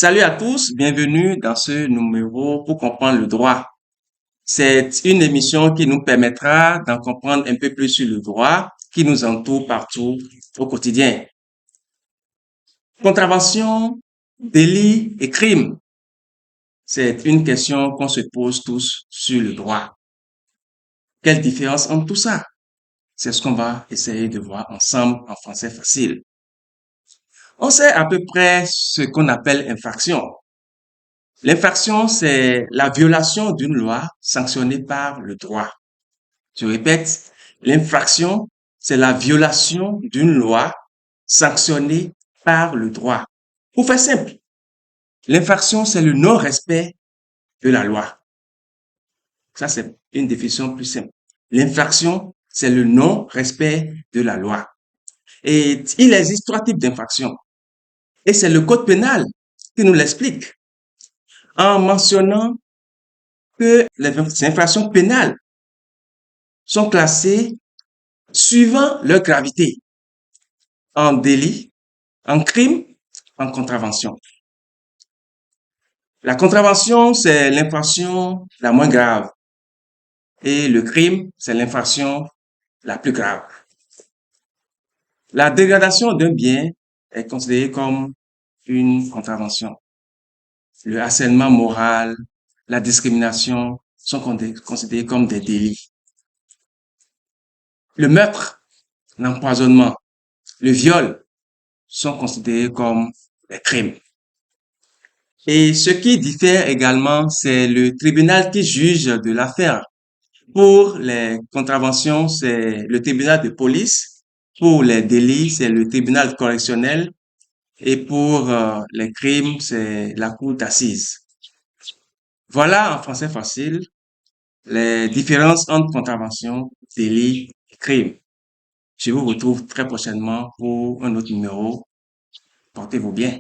Salut à tous, bienvenue dans ce numéro pour comprendre le droit. C'est une émission qui nous permettra d'en comprendre un peu plus sur le droit qui nous entoure partout au quotidien. Contravention, délit et crime, c'est une question qu'on se pose tous sur le droit. Quelle différence entre tout ça? C'est ce qu'on va essayer de voir ensemble en français facile. On sait à peu près ce qu'on appelle infraction. L'infraction, c'est la violation d'une loi sanctionnée par le droit. Je répète, l'infraction, c'est la violation d'une loi sanctionnée par le droit. Pour faire simple, l'infraction, c'est le non-respect de la loi. Ça, c'est une définition plus simple. L'infraction, c'est le non-respect de la loi. Et il existe trois types d'infractions. Et c'est le code pénal qui nous l'explique en mentionnant que les infractions pénales sont classées suivant leur gravité, en délit, en crime, en contravention. La contravention, c'est l'infraction la moins grave et le crime, c'est l'infraction la plus grave. La dégradation d'un bien est considérée comme une contravention. Le harcèlement moral, la discrimination sont considérés comme des délits. Le meurtre, l'empoisonnement, le viol sont considérés comme des crimes. Et ce qui diffère également, c'est le tribunal qui juge de l'affaire. Pour les contraventions, c'est le tribunal de police. Pour les délits, c'est le tribunal correctionnel. Et pour les crimes, c'est la cour d'assises. Voilà en français facile les différences entre contravention, délit et crime. Je vous retrouve très prochainement pour un autre numéro. Portez-vous bien.